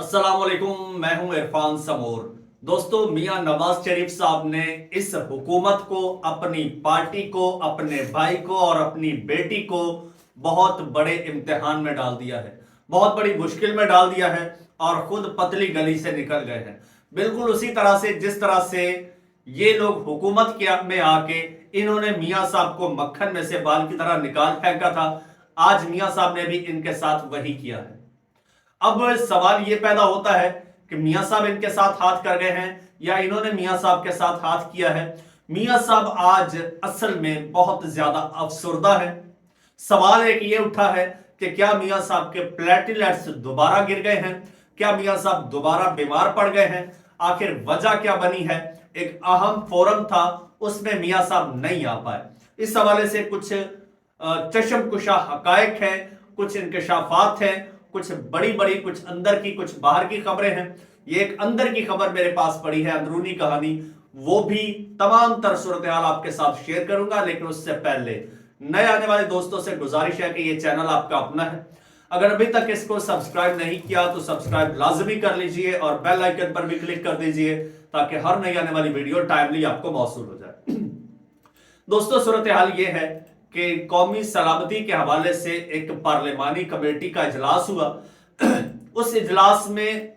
अस्सलाम वालेकुम, मैं हूं इरफान समोर। दोस्तों, मियां नवाज शरीफ साहब ने इस हुकूमत को, अपनी पार्टी को, अपने भाई को और अपनी बेटी को बहुत बड़े इम्तिहान में डाल दिया है, बहुत बड़ी मुश्किल में डाल दिया है और खुद पतली गली से निकल गए हैं। बिल्कुल उसी तरह से जिस तरह से ये लोग हुकूमत के में आके इन्होंने मियां साहब को मक्खन में से बाल की तरह निकाल फेंका था, आज मियां साहब ने भी इनके साथ वही किया है। अब सवाल यह पैदा होता है कि मियां साहब इनके साथ हाथ कर गए हैं या इन्होंने मियां साहब के साथ हाथ किया है। मियां साहब आज असल में बहुत ज्यादा अफसुर्दा है। सवाल एक ये उठा है कि क्या मियां साहब के प्लेटलेट्स दोबारा गिर गए हैं, क्या मियां साहब दोबारा बीमार पड़ गए हैं, आखिर वजह क्या बनी है। एक अहम फोरम था, उसमें मियां साहब नहीं आ पाए। इस हवाले से कुछ चशमकुशा हकायक है, कुछ इंकशाफात है, कुछ बड़ी बड़ी, कुछ अंदर की, कुछ बाहर की खबरें हैं। ये एक अंदर की खबर मेरे पास पड़ी है, अंदरूनी कहानी, वो भी तमाम तर सूरत हाल आपके साथ शेयर करूंगा। लेकिन उससे पहले नए आने वाले दोस्तों से गुजारिश है कि ये चैनल आपका अपना है, अगर अभी तक इसको सब्सक्राइब नहीं किया तो सब्सक्राइब लाजमी कर लीजिए और बेल आइकन पर भी क्लिक कर दीजिए ताकि हर नई आने वाली वीडियो टाइमली आपको मौसूल हो जाए। दोस्तों, सूरत हाल ये है कि कौमी सलामती के हवाले से एक पार्लिमानी कमेटी का इजलास हुआ। उस इजलास में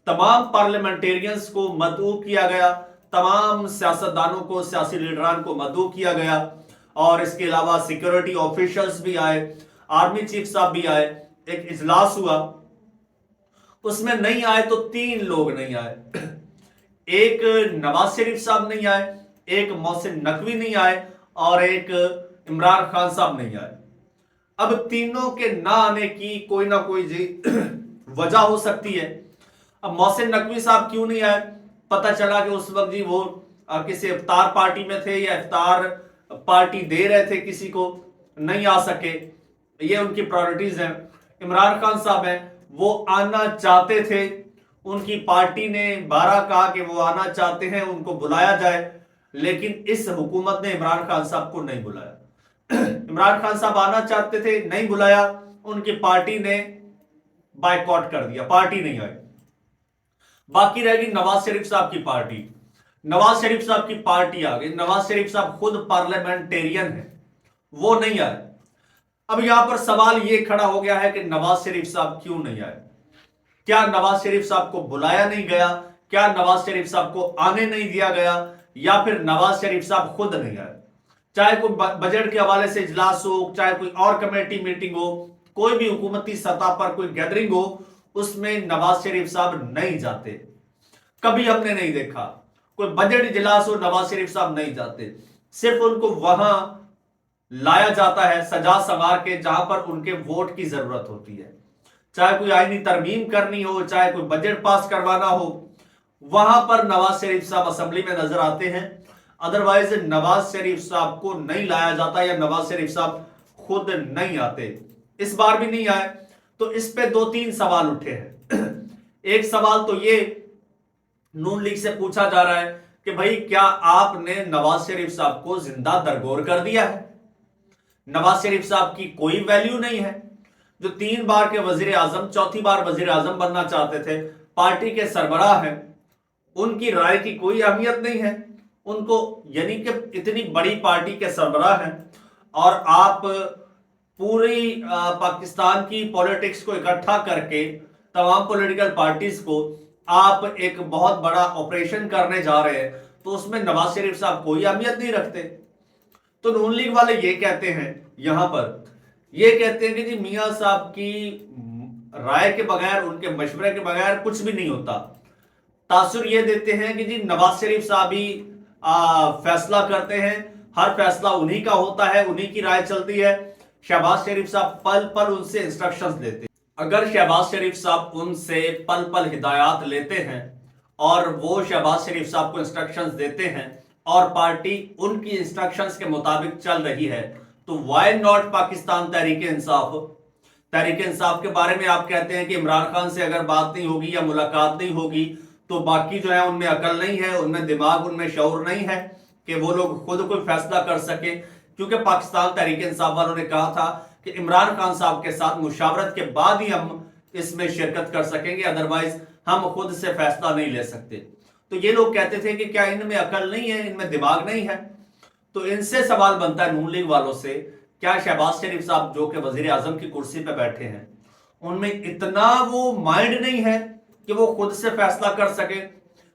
तमाम पार्लियामेंटेरियंस को मदऊ किया गया, तमाम सियासतदानों को, सियासी लीडरान को मदऊ किया गया और इसके अलावा सिक्योरिटी ऑफिशियल्स भी आए, आर्मी चीफ साहब भी आए। एक इजलास हुआ, उसमें नहीं आए तो 3 लोग नहीं आए। एक नवाज शरीफ साहब नहीं आए, एक मोहसिन नकवी नहीं आए और एक इमरान खान साहब नहीं आए। अब तीनों के ना आने की कोई ना कोई वजह हो सकती है। अब मोहसिन नकवी साहब क्यों नहीं आए, पता चला कि उस वक्त जी वो किसी इफ्तार पार्टी में थे या इफ्तार पार्टी दे रहे थे किसी को, नहीं आ सके। ये उनकी प्रायोरिटीज हैं। इमरान खान साहब हैं, वो आना चाहते थे, उनकी पार्टी ने 12 कहा कि वो आना चाहते हैं, उनको बुलाया जाए, लेकिन इस हुकूमत ने इमरान खान साहब को नहीं बुलाया। इमरान खान साहब आना चाहते थे, नहीं बुलाया, उनकी पार्टी ने बायकॉट कर दिया, पार्टी नहीं आई। बाकी रह गई नवाज शरीफ साहब की पार्टी। नवाज शरीफ साहब की पार्टी आ गई, नवाज शरीफ साहब खुद पार्लियामेंटेरियन है, वो नहीं आए। अब यहां पर सवाल यह खड़ा हो गया है कि नवाज शरीफ साहब क्यों नहीं आए। क्या नवाज शरीफ साहब को बुलाया नहीं गया, क्या नवाज शरीफ साहब को आने नहीं दिया गया, या फिर नवाज शरीफ साहब खुद नहीं आए। चाहे कोई बजट के हवाले से इजलास हो, चाहे कोई और कमेटी मीटिंग हो, कोई भी हुकूमती सतह पर कोई गैदरिंग हो, उसमें नवाज शरीफ साहब नहीं जाते। कभी हमने नहीं देखा कोई बजट इजलास हो, नवाज शरीफ साहब नहीं जाते। सिर्फ उनको वहां लाया जाता है सजा संवार के जहां पर उनके वोट की जरूरत होती है। चाहे कोई आईनी तरमीम करनी हो, चाहे कोई बजट पास करवाना हो, वहां पर नवाज शरीफ साहब असेंबली में नजर आते हैं। अदरवाइज नवाज शरीफ साहब को नहीं लाया जाता या नवाज शरीफ साहब खुद नहीं आते। इस बार भी नहीं आए। तो इस पे 2-3 सवाल उठे हैं। एक सवाल तो ये नून लीग से पूछा जा रहा है कि भाई क्या आपने नवाज शरीफ साहब को जिंदा दरगोर कर दिया है। नवाज शरीफ साहब की कोई वैल्यू नहीं है, जो 3 बार के वजीर आजम, चौथी बार वजीर आजम बनना चाहते थे, पार्टी के सरबराह हैं, उनकी राय की कोई अहमियत नहीं है उनको। यानी कि इतनी बड़ी पार्टी के सरबराह हैं और आप पूरी पाकिस्तान की पॉलिटिक्स को इकट्ठा करके, तमाम पॉलिटिकल पार्टीज को आप एक बहुत बड़ा ऑपरेशन करने जा रहे हैं, तो उसमें नवाज शरीफ साहब कोई अहमियत नहीं रखते। तो नून लीग वाले ये कहते हैं, यहां पर ये कहते हैं कि जी मियां साहब की राय के बगैर, उनके मशवरे के बगैर कुछ भी नहीं होता। तासुर ये देते हैं कि जी नवाज शरीफ साहब ही फैसला करते हैं, हर फैसला उन्हीं का होता है, उन्हीं की राय चलती है। शहबाज शरीफ साहब पल पल उनसे इंस्ट्रक्शंस लेते हैं। अगर शहबाज शरीफ साहब उनसे पल पल हिदायत लेते हैं और वो शहबाज शरीफ साहब को इंस्ट्रक्शंस देते हैं और पार्टी उनकी इंस्ट्रक्शंस के मुताबिक चल रही है, तो व्हाई नॉट पाकिस्तान तहरीक इंसाफ। तहरीक इंसाफ के बारे में आप कहते हैं कि इमरान खान से अगर बात नहीं होगी या मुलाकात नहीं होगी तो बाकी जो है उनमें अकल नहीं है, उनमें दिमाग, उनमें शऊर नहीं है कि वो लोग खुद कोई फैसला कर सके। क्योंकि पाकिस्तान तहरीक इंसाफ वालों ने कहा था कि इमरान खान साहब के साथ मुशावरत के बाद ही हम इसमें शिरकत कर सकेंगे, अदरवाइज हम खुद से फैसला नहीं ले सकते। तो ये लोग कहते थे कि क्या इनमें अकल नहीं है, इनमें दिमाग नहीं है। तो इनसे सवाल बनता है, नून लीग वालों से, क्या शहबाज शरीफ साहब जो कि वजीर आजम की कुर्सी पे बैठे हैं, उनमें इतना वो माइंड नहीं है कि वो खुद से फैसला कर सके?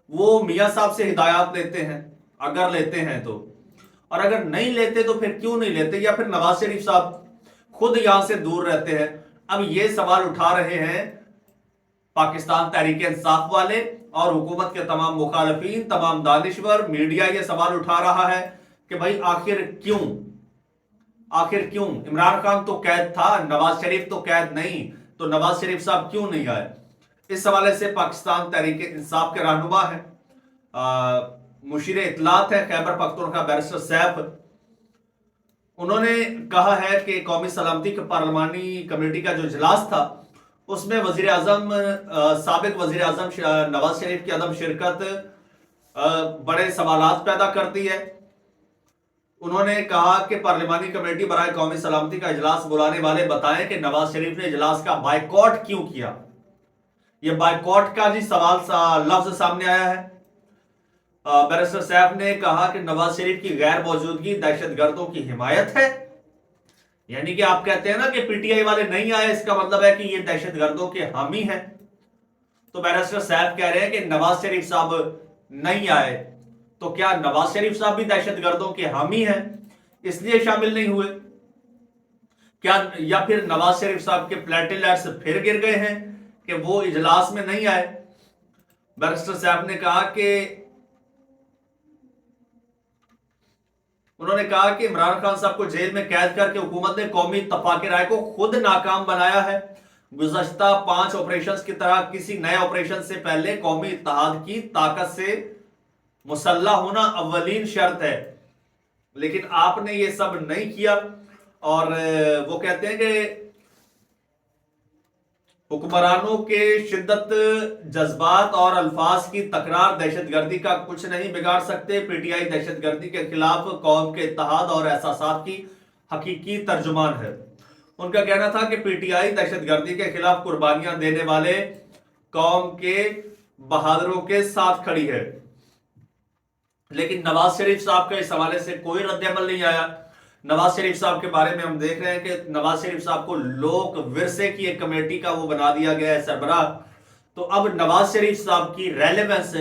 वो मियां साहब से हिदायत लेते हैं, अगर लेते हैं तो, और अगर नहीं लेते तो फिर क्यों नहीं लेते, या फिर नवाज शरीफ साहब खुद यहां से दूर रहते हैं? अब ये सवाल उठा रहे हैं पाकिस्तान तहरीक इंसाफ वाले और हुकूमत के तमाम मुखालफीन, तमाम दानिश्वर, मीडिया ये सवाल उठा रहा है कि भाई आखिर क्यों, आखिर क्यों? इमरान खान तो कैद था, नवाज शरीफ तो कैद नहीं, तो नवाज शरीफ साहब क्यों नहीं आए? इस हवाले से पाकिस्तान तहरीक इंसाफ के रहनुमा है, मुशीर इतलात है खैबर पख्तूनख्वा बैरिस्टर सैफ, उन्होंने कहा है कि कौमी सलामती के पार्लिमानी कमेटी का जो इजलास था उसमें वजीर आजम, साबिक वजीर आजम नवाज शरीफ की अदम शिरकत बड़े सवालात पैदा करती है। उन्होंने कहा कि पार्लिमानी कमेटी बराए कौमी सलामती का इजलास बुलाने वाले बताएं कि नवाज शरीफ ने इजलास का बायकॉट क्यों किया। यह बायकॉट का जी सवाल लफ्ज सामने आया है। बैरिस्टर सैफ ने कहा कि नवाज शरीफ की गैर मौजूदगी दहशतगर्दों की हिमायत है, यानी कि आप कहते हैं ना कि पीटीआई वाले नहीं आए, इसका मतलब है कि ये दहशतगर्दों के हामी हैं। तो बैरिस्टर सैफ कह रहे हैं कि नवाज शरीफ साहब नहीं आए, तो क्या नवाज शरीफ साहब भी दहशतगर्दों के हामी हैं इसलिए शामिल नहीं हुए क्या? या फिर नवाज शरीफ साहब के प्लेटलेट्स फिर गिर गए हैं कि वो इजलास में नहीं आए? बैरिस्टर साहब ने कहा कि उन्होंने कहा कि इमरान खान साहब को जेल में कैद करके हुकूमत ने कौमी इत्तफाक राय को खुद नाकाम बनाया है। गुज़श्ता 5 ऑपरेशंस की तरह किसी नए ऑपरेशन से पहले कौमी इत्तेहाद की ताकत से मुसल्ला होना अव्वलीन शर्त है, लेकिन आपने ये सब नहीं किया। और वो कहते हैं कि हुक्मरानों के शिद्दत जज्बात और अल्फाज की तकरार दहशतगर्दी का कुछ नहीं बिगाड़ सकते। पीटीआई दहशतगर्दी के खिलाफ कौम के इत्तेहाद और एहसासात की हकीकी तर्जुमान है। उनका कहना था कि पीटीआई दहशतगर्दी के खिलाफ कुर्बानियां देने वाले कौम के बहादुरों के साथ खड़ी है, लेकिन नवाज शरीफ साहब का इस हवाले से कोई रद्द-ए-अमल नहीं आया। नवाज शरीफ साहब के बारे में हम देख रहे हैं कि नवाज शरीफ साहब को लोक विरसे की एक कमेटी का वो बना दिया गया है सरबराह। तो अब नवाज शरीफ साहब की रेलेवेंस,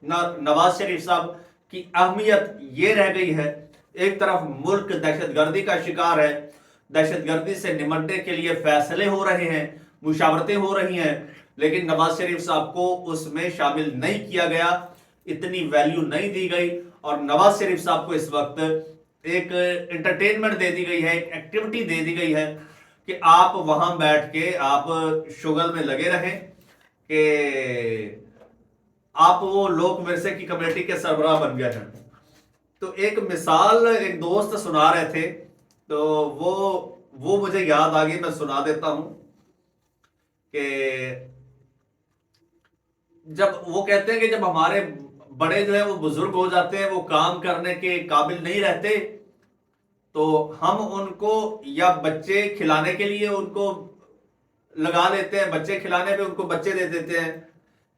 नवाज शरीफ साहब की अहमियत ये रह गई है, एक तरफ मुल्क दहशतगर्दी का शिकार है, दहशतगर्दी से निमटने के लिए फैसले हो रहे हैं, मुशावरतें हो रही हैं, लेकिन नवाज शरीफ साहब को उसमें शामिल नहीं किया गया, इतनी वैल्यू नहीं दी गई। और नवाज शरीफ साहब को इस वक्त एक एंटरटेनमेंट दे दी गई है, एक एक्टिविटी दे दी गई है कि आप वहां बैठ के आप शुगल में लगे रहें कि आप वो लोक विरसे की कमेटी के सरबराह बन गए हैं। तो एक मिसाल एक दोस्त सुना रहे थे, तो वो मुझे याद आ गई, मैं सुना देता हूं कि जब वो कहते हैं कि जब हमारे बड़े जो है वो बुजुर्ग हो जाते हैं, वो काम करने के काबिल नहीं रहते, तो हम उनको या बच्चे खिलाने के लिए उनको लगा लेते हैं, बच्चे खिलाने पे उनको बच्चे दे देते हैं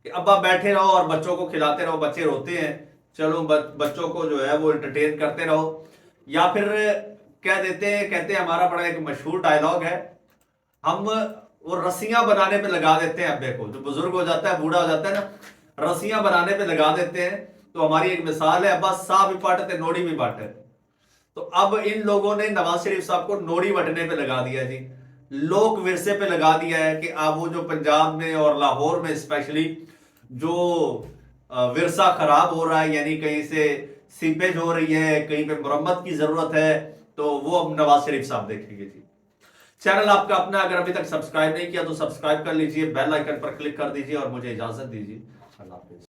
कि अब आप बैठे रहो और बच्चों को खिलाते रहो, बच्चे रोते हैं, चलो बच्चों को जो है वो एंटरटेन करते रहो। या फिर क्या देते हैं, कहते हैं, हमारा बड़ा एक मशहूर डायलॉग है, हम वो रस्सियां बनाने पे लगा देते हैं अब्बे को, जो बुजुर्ग हो जाता है, बूढ़ा हो जाता है ना, रस्सियां बनाने पे लगा देते हैं। तो हमारी एक मिसाल है, अब्बा सा भी पाटे नोड़ी भी बांटे। तो अब इन लोगों ने नवाज शरीफ साहब को नोड़ी बटने पे लगा दिया जी, लोक विरसे पे लगा दिया है कि अब वो जो पंजाब में और लाहौर में स्पेशली जो विरसा खराब हो रहा है, यानी कहीं से सीपेज हो रही है, कहीं पे मुरम्मत की जरूरत है, तो वो अब नवाज शरीफ साहब देखेंगे जी। चैनल आपका अपना, अगर अभी तक सब्सक्राइब नहीं किया तो सब्सक्राइब कर लीजिए, बेल आइकन पर क्लिक कर दीजिए और मुझे इजाजत दीजिए। अल्लाह हाफिज।